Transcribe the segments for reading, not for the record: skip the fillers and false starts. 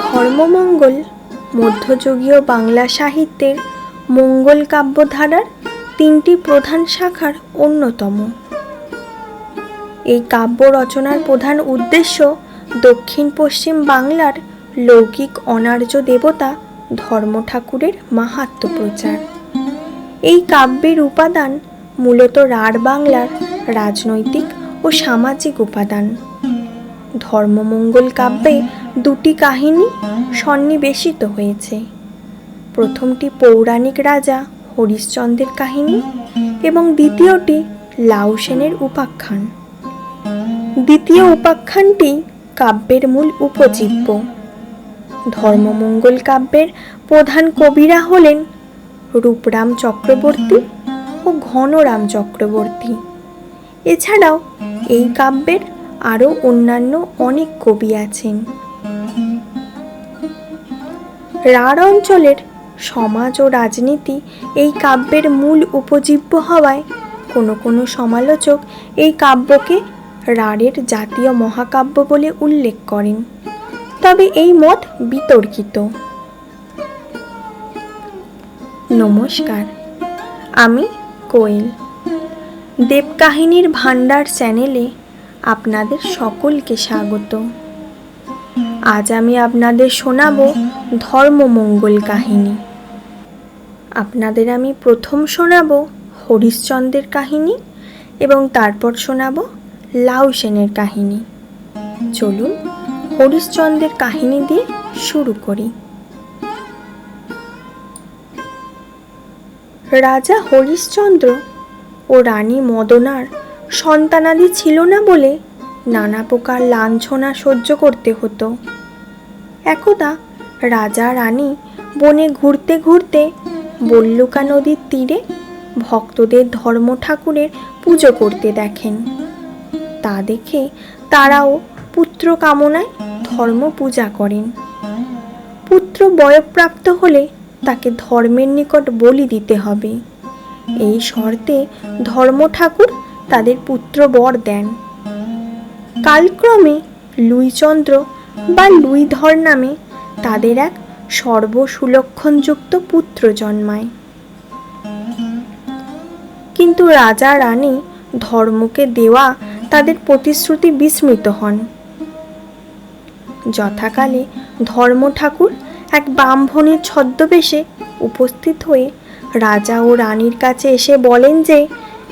ধর্মমঙ্গল মধ্যযুগীয় বাংলা সাহিত্যের মঙ্গল কাব্যধারার 3টি প্রধান শাখার অন্যতম। এই কাব্য রচনার প্রধান উদ্দেশ্য দক্ষিণ পশ্চিম বাংলার লৌকিক অনার্য দেবতা ধর্ম ঠাকুরের মাহাত্ম্য প্রচার। এই কাব্যের উপাদান মূলত রাঢ় বাংলার রাজনৈতিক ও সামাজিক উপাদান। ধর্মমঙ্গল কাব্যে 2টি কাহিনী সন্নিবেশিত হয়েছে। প্রথমটি পৌরাণিক রাজা হরিশ্চন্দ্রের কাহিনী এবং দ্বিতীয়টি লাউ সেনের উপাখ্যান। দ্বিতীয় উপাখ্যানটি কাব্যের মূল উপজীব্য। ধর্মমঙ্গল কাব্যের প্রধান কবিরা হলেন রূপরাম চক্রবর্তী ও ঘনরাম চক্রবর্তী। এছাড়াও এই কাব্যের আরও অন্যান্য অনেক কবি আছেন। রাঢ় অঞ্চলের সমাজ ও রাজনীতি এই কাব্যের মূল উপজীব্য হওয়ায় কোনো কোনো সমালোচক এই কাব্যকে রাঢ়ের জাতীয় মহাকাব্য বলে উল্লেখ করেন, তবে এই মত বিতর্কিত। নমস্কার, আমি কোয়েল। দেবকাহিনীর ভান্ডার চ্যানেলে আপনাদের সকলকে স্বাগত। আজ আমি আপনাদের শোনাব ধর্মমঙ্গল কাহিনী। আপনাদের আমি প্রথম শোনাব হরিশ্চন্দ্রের কাহিনী এবং তারপর শোনাব লাউ সেনের কাহিনী। চলুন হরিশ্চন্দ্রের কাহিনী দিয়ে শুরু করি। রাজা হরিশ্চন্দ্র ও রানী মদনার সন্তানাদি ছিল না বলে নানা প্রকার লাঞ্ছনা সহ্য করতে হতো। একদা রাজা রানী বনে ঘুরতে ঘুরতে বল্লুকা নদীর তীরে ভক্তদের ধর্ম ঠাকুরের পুজো করতে দেখেন। তা দেখে তারাও পুত্র কামনায় ধর্ম পূজা করেন। পুত্র বয়ঃপ্রাপ্ত হলে তাকে ধর্মের নিকট বলি দিতে হবে, এই শর্তে ধর্ম ঠাকুর তাদের পুত্র বর দেন। কালক্রমে লুইচন্দ্র বা লুইধর নামে তাদের এক সর্বসুলক্ষণযুক্ত পুত্র জন্মায়। কিন্তু রাজা রানী ধর্মকে দেওয়া তাদের প্রতিশ্রুতি বিস্মৃত হন। যথাকালে ধর্ম ঠাকুর এক ব্রাহ্মণের ছদ্মবেশে উপস্থিত হয়ে রাজা ও রানীর কাছে এসে বলেন যে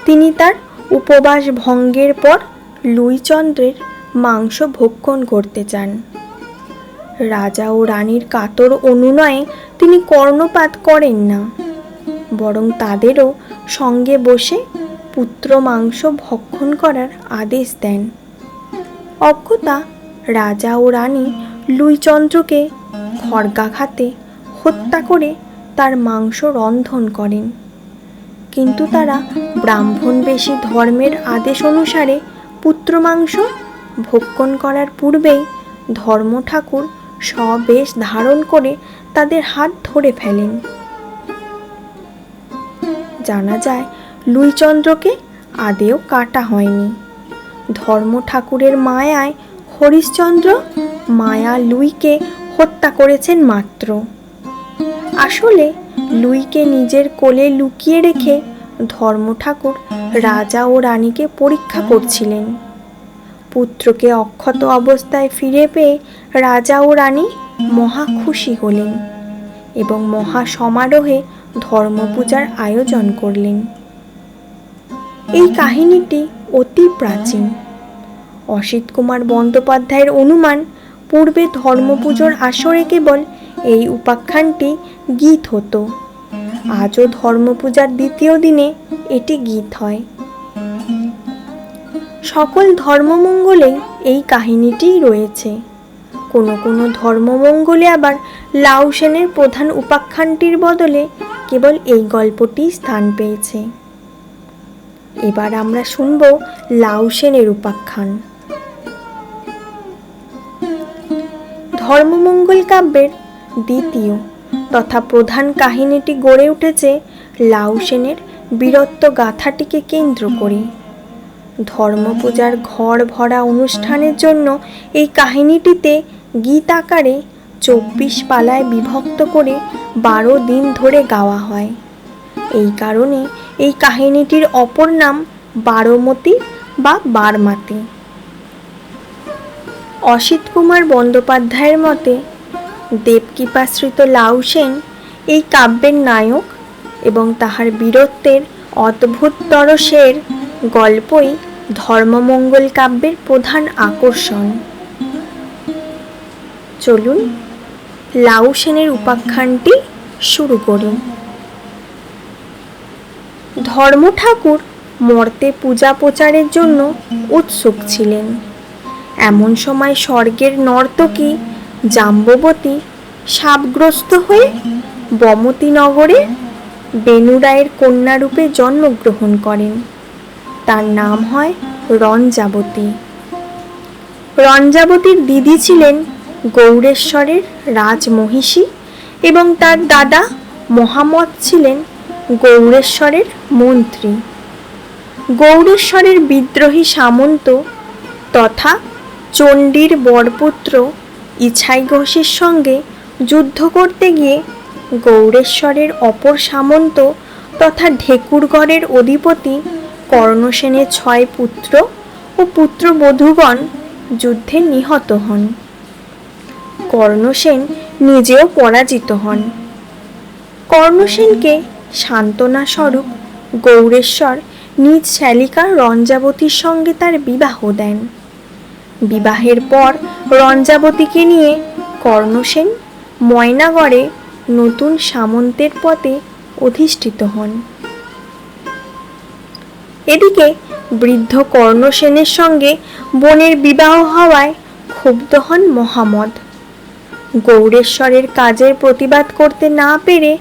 তিনি তার উপবাস ভঙ্গের পর লুইচন্দ্রের মাংস ভক্ষণ করতে চান। রাজা ও রানীর কাতর অনুনয়ে তিনি কর্ণপাত করেন না, বরং তাদেরও সঙ্গে বসে পুত্র মাংস ভক্ষণ করার আদেশ দেন। অজ্ঞতা রাজা ও রানী লুইচন্দ্রকে খড়গাঘাতে হত্যা করে তার মাংস রন্ধন করেন। কিন্তু তারা ব্রাহ্মণবেশী ধর্মের আদেশ অনুসারে পুত্র মাংস ভক্ষণ করার পূর্বেই ধর্ম ঠাকুর স্ববেশ ধারণ করে তাদের হাত ধরে ফেলেন। জানা যায় লুইচন্দ্রকে আদেও কাটা হয়নি। ধর্ম ঠাকুরের মায়ায় হরিশ্চন্দ্র মায়া লুইকে হত্যা করেছেন মাত্র। আসলে লুইকে নিজের কোলে লুকিয়ে রেখে ধর্ম ঠাকুর রাজা ও রানীকে পরীক্ষা করছিলেন। পুত্রকে অক্ষত অবস্থায় ফিরে পেয়ে রাজা ও রানী মহা খুশি হলেন এবং মহা সমারোহে ধর্মপূজার আয়োজন করলেন। এই কাহিনীটি অতি প্রাচীন। অসিত কুমার বন্দ্যোপাধ্যায়ের অনুমান পূর্বে ধর্মপুজোর আসরে কেবল এই উপাখ্যানটি গীত হতো। আজও ধর্মপূজার দ্বিতীয় দিনে এটি গীত হয়। সকল ধর্মমঙ্গলেই এই কাহিনীটিই রয়েছে। কোনো কোনো ধর্মমঙ্গলে আবার লাউ সেনের প্রধান উপাখ্যানটির বদলে কেবল এই গল্পটি স্থান পেয়েছে। এবার আমরা শুনব লাউ সেনের উপাখ্যান। ধর্মমঙ্গল কাব্যের দ্বিতীয় তথা প্রধান কাহিনীটি গড়ে উঠেছে লাউ সেনের বীরত্ব গাথাটিকে কেন্দ্র করে। ধর্মপূজার ঘর ভরা অনুষ্ঠানের জন্য এই কাহিনীটিতে গীত আকারে 24 পালায় বিভক্ত করে 12 দিন ধরে গাওয়া হয়। এই কারণে এই কাহিনীটির অপর নাম বারোমতী বা বারমাতী। অসিত কুমার বন্দ্যোপাধ্যায়ের মতে দেবকৃপাশ্রিত লাউ সেন এই কাব্যের নায়ক এবং তাহার বীরত্বের অদ্ভুততর সের গল্পই ধর্মমঙ্গল কাব্যের প্রধান আকর্ষণ। চলুন লাউ সেনের উপাখ্যানটি শুরু করি। ধর্ম ঠাকুর মর্তে পূজা প্রচারের জন্য উৎসুক ছিলেন। এমন সময় স্বর্গের নর্তকী জাম্ববতী শাপগ্রস্ত হয়ে বমতী নগরে বেনুরায়ের কন্যারূপে জন্মগ্রহণ করেন। তার নাম হয় রঞ্জাবতী। রঞ্জাবতীর দিদি ছিলেন গৌড়েশ্বরের রাজমহিষী এবং তার দাদা মহামত ছিলেন গৌড়েশ্বরের মন্ত্রী। গৌড়েশ্বরের বিদ্রোহী সামন্ত তথা চণ্ডীর বরপুত্র ইছাই ঘোষের সঙ্গে যুদ্ধ করতে গিয়ে গৌড়েশ্বরের অপর সামন্ত তথা ঢেকুরগড়ের অধিপতি কর্ণসেনের 6 পুত্র ও পুত্রবধূগণ যুদ্ধে নিহত হন। কর্ণসেন নিজেও পরাজিত হন। কর্ণসেনকে সান্ত্বনা স্বরূপ গৌড়েশ্বর নিজ শ্যালিকা রঞ্জাবতীর সঙ্গে তার বিবাহ দেন। বিবাহের পর রঞ্জাবতীকে নিয়ে কর্ণসেন ময়নাগড়ে নতুন সামন্তের পদে অধিষ্ঠিত হন। এদিকে বৃদ্ধ কর্ণসেনের সঙ্গে বোনের বিবাহ হওয়ায় ক্ষুব্ধ হন মহামদ। গৌড়েশ্বরের কাজের প্রতিবাদ করতে না পেরে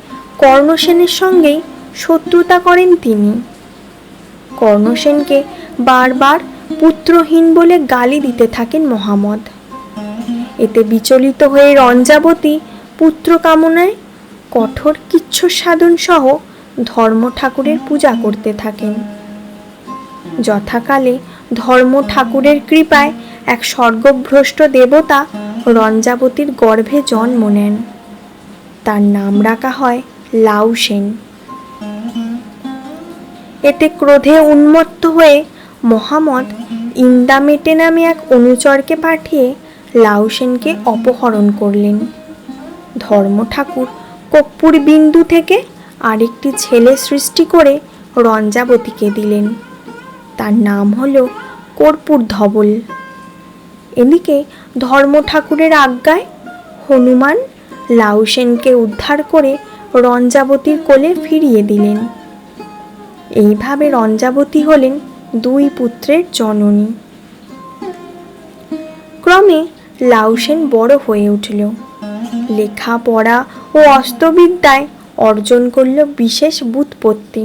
কর্ণসেনের সঙ্গেই শত্রুতা করেন তিনি। কর্ণসেনকে বারবার পুত্রহীন বলে গালি দিতে থাকেন মহামদ। এতে বিচলিত হয়ে রঞ্জাবতী পুত্র কামনায় কঠোর কিচ্ছু সাধন সহ ধর্ম ঠাকুরের পূজা করতে থাকেন। যথাকালে ধর্ম ঠাকুরের কৃপায় এক স্বর্গভ্রষ্ট দেবতা রঞ্জাবতীর গর্ভে জন্ম নেন। তার নাম রাখা হয় লাউ সেন। এতে ক্রোধে উন্মত্ত হয়ে মহামদ ইন্দামেটে নামে এক অনুচরকে পাঠিয়ে লাউ সেনকে অপহরণ করলেন। ধর্ম ঠাকুর কর্পূর বিন্দু থেকে আরেকটি ছেলে সৃষ্টি করে রঞ্জাবতীকে দিলেন। তার নাম হলো কর্পূর ধবল। এদিকে ধর্ম ঠাকুরের আজ্ঞায় হনুমান লাউ সেনকে উদ্ধার করে রঞ্জাবতীর কোলে ফিরিয়ে দিলেন। এইভাবে রঞ্জাবতী হলেন 2 পুত্রের জননী। ক্রমে লাউ সেন বড় হয়ে উঠল। লেখাপড়া ও অস্ত্রবিদ্যায় অর্জন করল বিশেষ ব্যুৎপত্তি।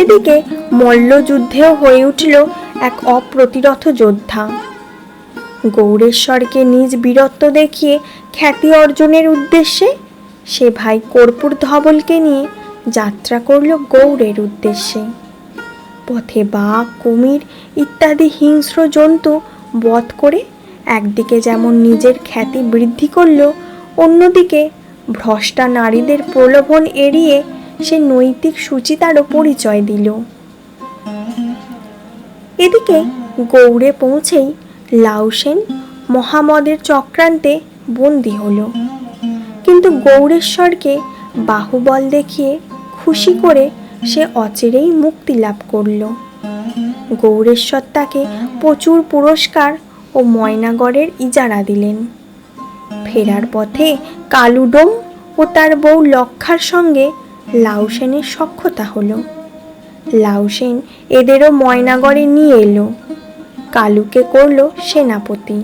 এদিকে মল্লযুদ্ধেও হয়ে উঠল এক অপ্রতিরথ যোদ্ধা। গৌড়েশ্বরকে নিজ বীরত্ব দেখিয়ে খ্যাতি অর্জনের উদ্দেশ্যে সে ভাই কর্পূর ধবলকে নিয়ে যাত্রা করল গৌড়ের উদ্দেশ্যে। পথে বাঘ, কুমির ইত্যাদি হিংস্র জন্তু বধ করে একদিকে যেমন নিজের খ্যাতি বৃদ্ধি করল, অন্যদিকে ভ্রষ্টা নারীদের প্রলোভন এড়িয়ে সে নৈতিক সুচিতারও পরিচয় দিল। এদিকে গৌড়ে পৌঁছেই লাউ সেন মহামদের চক্রান্তে বন্দী হল। কিন্তু গৌড়েশ্বরকে বাহুবল দেখিয়ে খুশি করে সে অচিরেই মুক্তি লাভ করল। গৌড়েশ্বর তাকে প্রচুর পুরস্কার ও ময়নাগড়ের ইজারা দিলেন। ফেরার পথে কালুডোম ও তার বউ লক্ষার সঙ্গে লাউ সেনের সখ্যতা হলো। লাউ সেন এদেরও ময়নাগড়ে নিয়ে এলো। কালুকে করল সেনাপতি।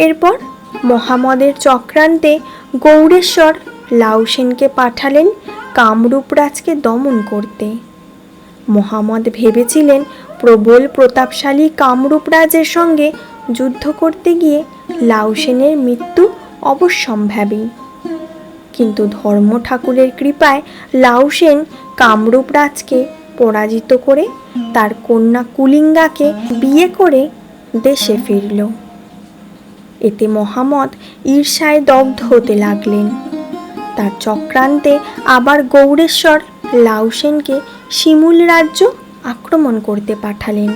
এরপর মহামদের চক্রান্তে গৌড়েশ্বর লাউ সেনকে পাঠালেন কামরূপ রাজকে দমন করতে। মহামদ ভেবেছিলেন প্রবল প্রতাপশালী কামরূপ রাজের সঙ্গে যুদ্ধ করতে গিয়ে লাউ সেনের মৃত্যু অবশ্যম্ভাবী। কিন্তু ধর্ম ঠাকুরের কৃপায় লাউ সেন কামরূপ রাজকে পরাজিত করে তার কন্যা কুলিঙ্গাকে বিয়ে করে দেশে ফিরল। এতে মহামদ ঈর্ষায় দগ্ধ হতে লাগলেন। তার চক্রান্তে আবার গৌড়েশ্বর লাউসেনকে শিমুল রাজ্য আক্রমণ করতে পাঠালেন।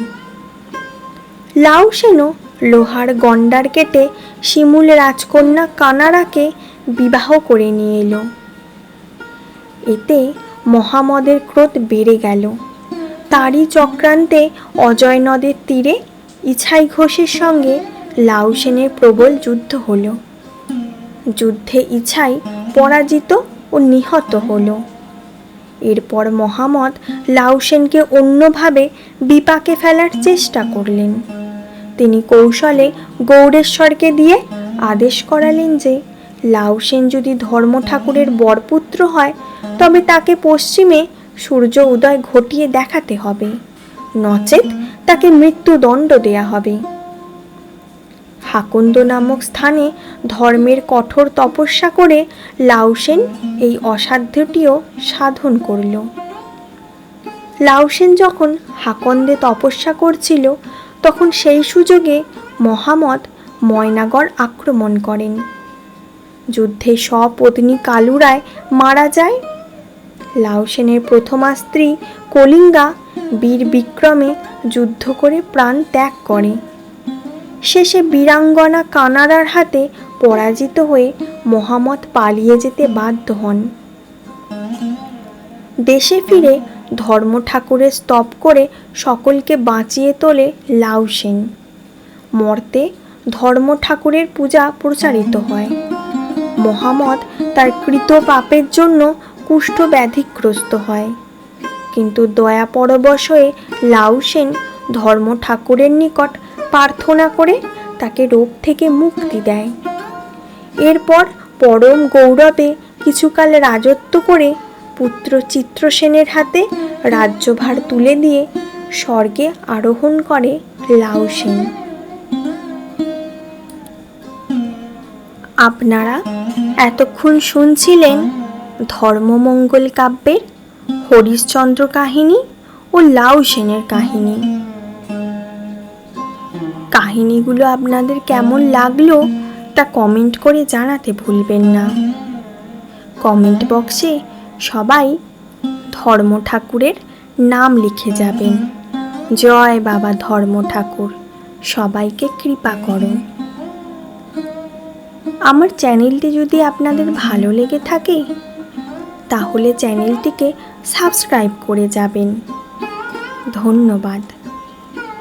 লাউসেনও লোহার গন্ডার কেটে শিমুল রাজকন্যা কানাড়াকে বিবাহ করে নিয়ে এলো। এতে মহামদের ক্রোধ বেড়ে গেল। তারই চক্রান্তে অজয় নদের তীরে ইছাই ঘোষের সঙ্গে লাউসেনের প্রবল যুদ্ধ হলো। যুদ্ধে ইছাই পরাজিত ও নিহত হলো। এরপর মহামদ লাউসেনকে অন্যভাবে বিপাকে ফেলার চেষ্টা করলেন। তিনি কৌশলে গৌড়েশ্বরকে দিয়ে আদেশ করালেন যে লাউসেন যদি ধর্ম ঠাকুরের বরপুত্র হয় তবে তাকে পশ্চিমে সূর্য উদয় ঘটিয়ে দেখাতে হবে, নচেত তাকে মৃত্যুদণ্ড দেয়া হবে। হাকন্দ নামক স্থানে ধর্মের কঠোর তপস্যা করে লাউসেন এই অসাধ্যটিও সাধন করল। লাউসেন যখন হাকন্দে তপস্যা করছিল তখন সেই সুযোগে মহামদ ময়নাগড় আক্রমণ করেন। যুদ্ধে সপত্নী কালুরায় মারা যায়। লাউসেনের প্রথমা স্ত্রী কলিঙ্গা বীর বিক্রমে যুদ্ধ করে প্রাণ ত্যাগ করে। শেষে বীরাঙ্গনা কানাড়ার হাতে পরাজিত হয়ে মহামদ পালিয়ে যেতে বাধ্য হন। দেশে ফিরে ধর্ম ঠাকুরের স্তব করে সকলকে বাঁচিয়ে তোলে লাউসেন। মর্তে ধর্ম ঠাকুরের পূজা প্রচারিত হয়। মহামদ তার কৃত পাপের জন্য কুষ্ঠ ব্যাধিগ্রস্ত হয়, কিন্তু দয়া পরবশ হয়ে লাউসেন ধর্ম ঠাকুরের নিকট প্রার্থনা করে তাকে রোগ থেকে মুক্তি দেয়। এরপর পরম গৌরবে কিছুকাল রাজত্ব করে পুত্র চিত্রসেনের হাতে রাজ্যভার তুলে দিয়ে স্বর্গে আরোহণ করে লাউসেন। আপনারা এতক্ষণ শুনছিলেন ধর্মমঙ্গল কাব্যের হরিশ্চন্দ্র কাহিনী ও লাউসেনের কাহিনী। কাহিনীগুলো আপনাদের কেমন লাগলো তা কমেন্ট করে জানাতে ভুলবেন না। কমেন্ট বক্সে সবাই ধর্ম ঠাকুরের নাম লিখে যাবেন। জয় বাবা ধর্ম ঠাকুর, সবাইকে কৃপা করুন। আমার চ্যানেলটি যদি আপনাদের ভালো লেগে থাকে তাহলে চ্যানেলটিকে সাবস্ক্রাইব করে যাবেন। ধন্যবাদ।